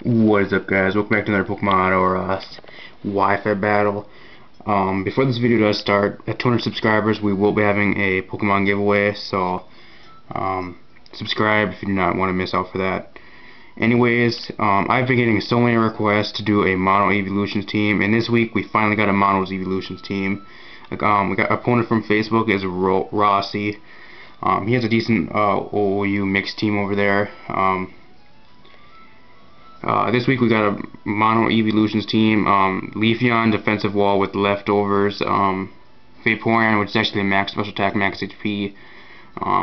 What is up, guys? Welcome back to another Pokemon ORAS Wi-Fi battle. Before this video does start, at 200 subscribers we will be having a Pokemon giveaway, so subscribe if you do not want to miss out for that. Anyways, I've been getting so many requests to do a Mono Evolutions team, and this week we finally got a Mono Evolutions team. We got our opponent from Facebook is Rossi. He has a decent OU mixed team over there. This week we got a Mono Evolutions team, Leafeon defensive wall with leftovers, Vaporeon, which is actually a max special attack, max HP,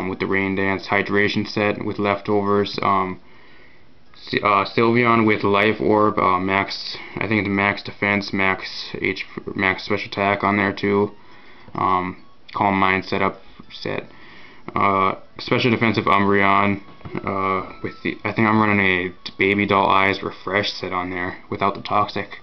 with the Rain Dance hydration set with leftovers, Sylveon with Life Orb, max, I think it's max defense, max special attack on there too, Calm Mind set. Special defensive Umbreon, with the, I think I'm running a Baby Doll Eyes Refresh set on there without the Toxic,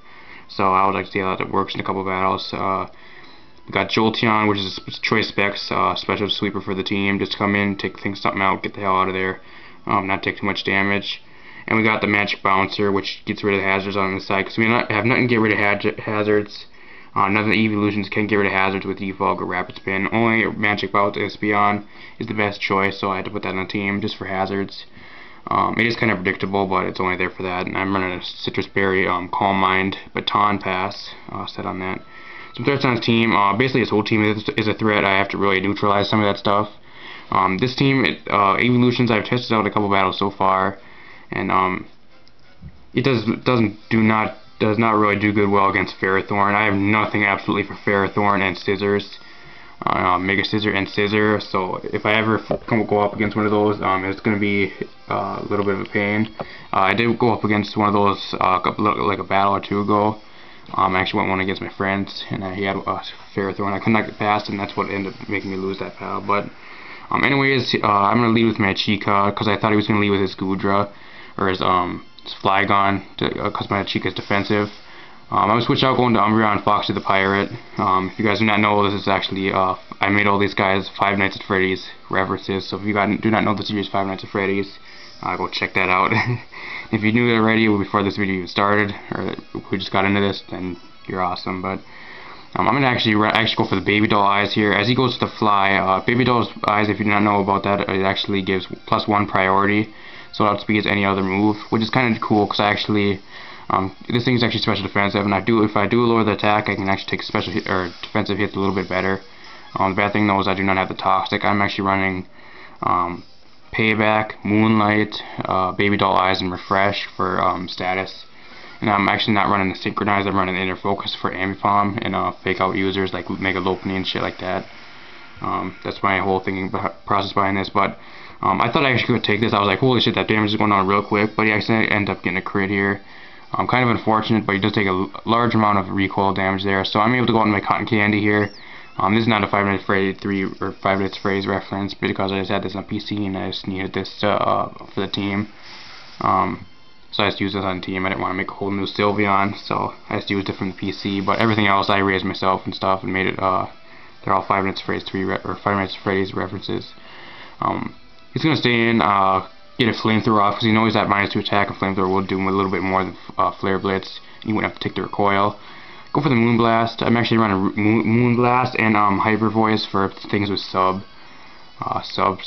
so I would like to see how that works in a couple battles. We got Jolteon, which is a Choice Specs special sweeper for the team, just to come in, take something out, get the hell out of there, not take too much damage. And we got the Magic Bouncer, which gets rid of the hazards on the side, because we have nothing to get rid of hazards. None of the Evolutions can get rid of hazards with Defog or Rapid Spin. Only Magic Bounce Espeon is the best choice, so I had to put that on the team just for hazards. It is kind of predictable, but it's only there for that. And I'm running a Citrus Berry, Calm Mind, Baton Pass set on that. Some threats on his team. Basically, his whole team is a threat. I have to really neutralize some of that stuff. This team, Evolutions, I've tested out a couple battles so far, and it does not really do good well against Ferrothorn. I have nothing absolutely for Ferrothorn and Scissors, Mega Scissor and Scissor, so if I ever go up against one of those, it's going to be a little bit of a pain. I did go up against one of those like a battle or two ago. I actually went one against my friends, and he had Ferrothorn. I could not get past, and that's what ended up making me lose that battle. But anyways, I'm going to lead with my Chica, because I thought he was going to lead with his Goodra, or his Flygon, because my Chica is defensive. I'm going to switch out going to Umbreon and Foxy the Pirate. If you guys do not know, this is actually, I made all these guys Five Nights at Freddy's references, so if you guys do not know the series Five Nights at Freddy's, go check that out. If you knew it already before this video even started, or we just got into this, then you're awesome. But I'm going to actually go for the Baby Doll Eyes here. As he goes to fly, Baby Doll's Eyes, if you do not know about that, it actually gives +1 priority, so it outspeeds as any other move, which is kind of cool, because I actually, this thing is actually special defensive, and if I do lower the attack, I can actually take special hit, or defensive hits a little bit better. The bad thing though is I do not have the Toxic. I'm actually running Payback, Moonlight, Baby Doll Eyes, and Refresh for status. And I'm actually not running the Synchronize, I'm running the Inner Focus for Ambipom and fake out users like Mega Lopunny and shit like that. That's my whole thinking process behind this, but I thought I actually could take this. I was like, holy shit, that damage is going on real quick, but he actually ended up getting a crit here. Kind of unfortunate, but he does take a large amount of recoil damage there, so I'm able to go out in my Cotton Candy here. This is not a 5 Nights at Freddy's 3 or 5 Nights at Freddy's reference, because I just had this on PC and I just needed this for the team. So I just used this on the team. I didn't want to make a whole new Sylveon, so I just used it from the PC. But everything else I raised myself and stuff and made it. They're all 5 Nights at Freddy's 3 or 5 Nights at Freddy's references. He's gonna stay in, get a Flamethrower off, because he knows that -2 attack, and Flamethrower will do him a little bit more than Flare Blitz. You wouldn't have to take the recoil. Go for the Moonblast. I'm actually running Moonblast and Hyper Voice for things with subs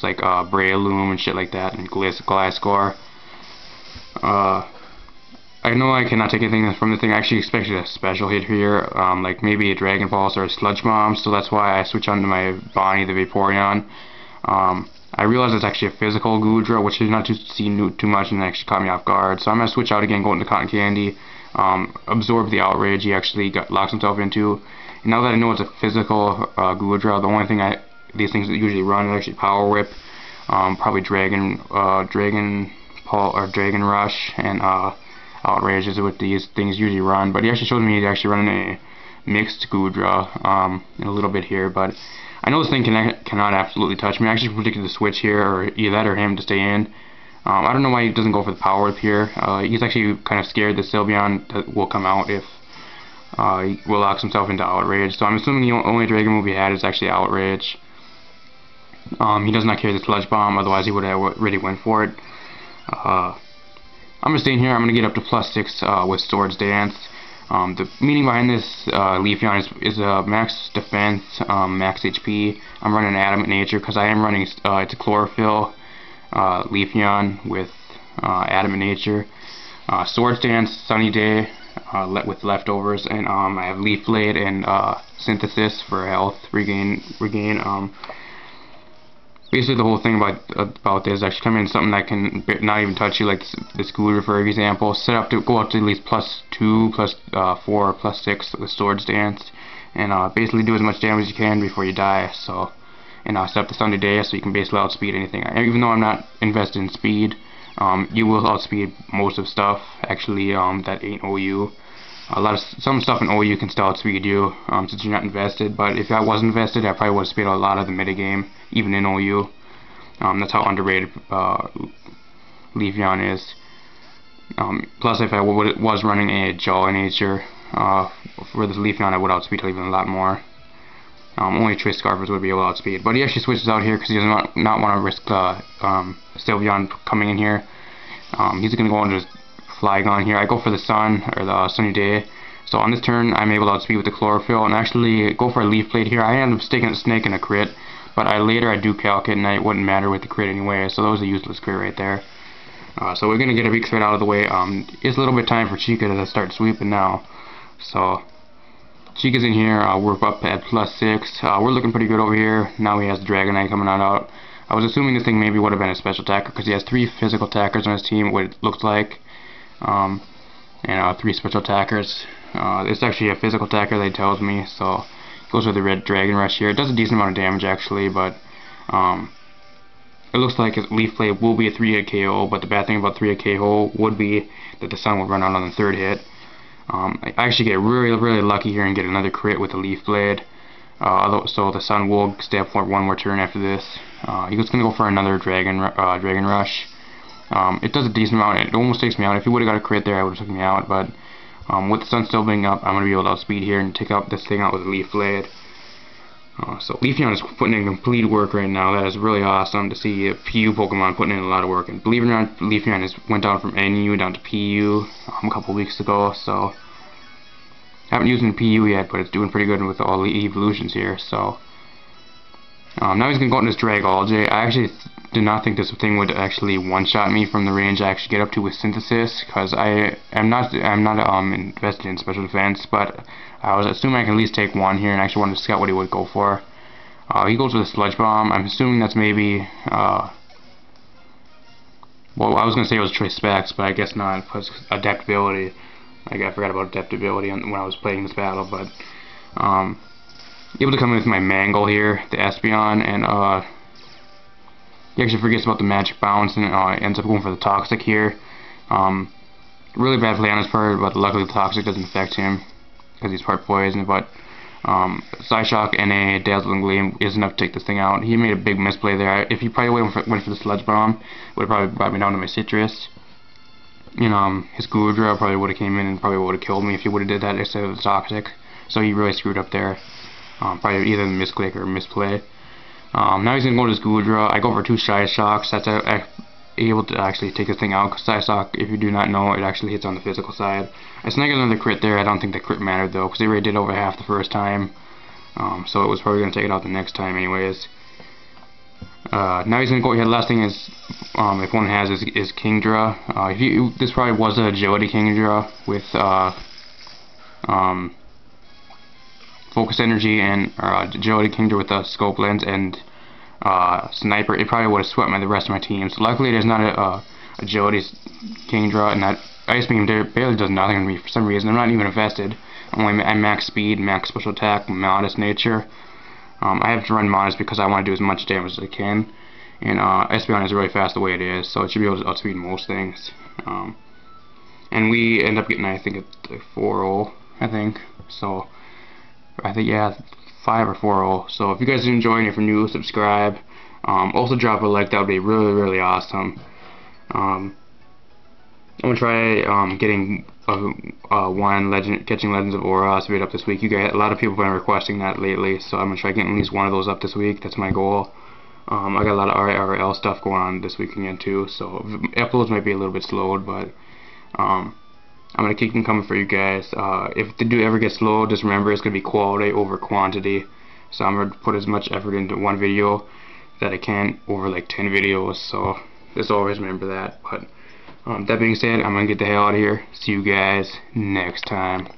like Breloom and shit like that, and Gliscor. I know I cannot take anything from the thing. I actually expected a special hit here, like maybe a Dragon Pulse or a Sludge Bomb, so that's why I switch on to my Bonnie, the Vaporeon. I realized it's actually a physical Goodra, which I did not see too much, and it actually caught me off guard. So I'm going to switch out again, go into Cotton Candy, absorb the Outrage he actually locks himself into. And now that I know it's a physical Goodra, the only thing these things that usually run is actually Power Whip, probably Dragon Rush, and Outrage is what these things usually run. But he actually showed me he's actually running a mixed Goodra in a little bit here, but I know this thing cannot absolutely touch me. I actually predicted the switch here, or either that or him to stay in. I don't know why he doesn't go for the Power Whip here. He's actually kind of scared that Sylveon will come out if he will locks himself into Outrage. So I'm assuming the only Dragon move he had is actually Outrage. He does not carry the Sludge Bomb, otherwise he would have really went for it. I'm gonna stay in here. I'm gonna get up to +6 with Swords Dance. The meaning behind this Leafeon is max defense, max HP. I'm running Adamant Nature because I am running it's a Chlorophyll Leafeon with Adamant Nature. Swords Dance, Sunny Day with leftovers, and I have Leaf Blade and Synthesis for health regain. Basically, the whole thing about this actually come in something that can not even touch you, like the Scooter, for example. Set up to go up to at least +2, +4, +6 with Swords Dance, and basically do as much damage as you can before you die. So, and set up the Sunday Day so you can basically outspeed anything. Even though I'm not invested in speed, you will outspeed most of stuff. Actually, that ain't OU. Some stuff in OU can still outspeed you since you're not invested. But if I was invested, I probably would have speed a lot of the metagame, even in OU. That's how underrated Leafeon is. Plus, if I was running a Jaw Nature for this Leafeon, I would outspeed even a lot more. Only Trace Scarfers would be able to outspeed. But he actually switches out here because he does not want to risk Sylveon coming in here. He's going to go into his Flygon here. I go for the Sun, or the Sunny Day. So on this turn, I'm able to outspeed with the Chlorophyll, and actually go for a Leaf Blade here. I end up sticking a Snake in a crit, but later I do calc it, and it wouldn't matter with the crit anyway, so that was a useless crit right there. So we're going to get a big threat out of the way. It's a little bit time for Chica to start sweeping now. So Chica's in here. We're up at +6. We're looking pretty good over here. Now he has the Dragonite coming on out. I was assuming this thing maybe would have been a special attacker because he has 3 physical attackers on his team, what it looks like. And 3 special attackers. It's actually a physical attacker that tells me, so it goes with the red Dragon Rush here. It does a decent amount of damage actually, but it looks like his Leaf Blade will be a 3-hit KO, but the bad thing about 3-hit KO would be that the Sun would run out on the 3rd hit. I actually get really lucky here and get another crit with the Leaf Blade. So the Sun will stay up for one more turn after this. He's going to go for another Dragon Rush. It does a decent amount. It almost takes me out. If he would have got a crit there, I would have took me out. But with the Sun still being up, I'm going to be able to outspeed here and take out this thing out with a Leaf Blade. So Leafeon is putting in complete work right now. That is really awesome to see a PU Pokemon putting in a lot of work. And believe it or not, Leafeon went down from NU down to PU a couple weeks ago. So I haven't used it in PU yet, but it's doing pretty good with all the evolutions here. So now he's going to go into his Dragology. I actually did not think this thing would actually one-shot me from the range I actually get up to with Synthesis, because I'm not invested in special defense, but I was assuming I can at least take one here, and actually wanted to scout what he would go for. He goes with a Sludge Bomb. I'm assuming that's maybe well, I was going to say it was Choice Specs, but I guess not, because adaptability. I forgot about adaptability when I was playing this battle, but able to come in with my Mangle here, the Espeon, and he actually forgets about the Magic Bounce and ends up going for the Toxic here. Really bad play on his part, but luckily the Toxic doesn't affect him because he's part poison. But Psyshock and a Dazzling Gleam is enough to take this thing out. He made a big misplay there. If he probably went for the Sludge Bomb, would have probably brought me down to my Citrus. His Goodra probably would have came in and probably would have killed me if he would have did that instead of the Toxic. So he really screwed up there. Probably either misclick or misplay. Now he's going to go to his Goodra. I go for 2 Psyshocks. That's able to actually take this thing out, because Psyshock, if you do not know, it actually hits on the physical side. I snagged another crit there. I don't think the crit mattered though, because they already did over half the first time. So it was probably going to take it out the next time anyways. Now he's going to go ahead. Last thing is, if one has, is Kingdra. This probably was a Agility Kingdra with Focus Energy and Agility Kingdra with a Scope Lens and Sniper. It probably would have swept the rest of my team. So luckily there's not a Agility Kingdra, and that Ice Beam barely does nothing to me for some reason. I'm not even invested. I'm max speed, max special attack, modest nature. I have to run modest because I want to do as much damage as I can. And Espeon is really fast the way it is, so it should be able to outspeed most things. And we end up getting, I think, a 4-0, I think. So I think, yeah, 5 or 4-0. So if you guys are enjoying, if you're new, subscribe. Also drop a like. That would be really awesome. I'm gonna try getting catching Legends of ORAS video up this week. A lot of people have been requesting that lately, so I'm gonna try getting at least one of those up this week. That's my goal. I got a lot of RL stuff going on this week again too, so uploads might be a little bit slowed, but I'm gonna keep them coming for you guys. If they do ever get slow, just remember it's gonna be quality over quantity. So I'm gonna put as much effort into one video that I can over like 10 videos. So just always remember that. But that being said, I'm gonna get the hell out of here. See you guys next time.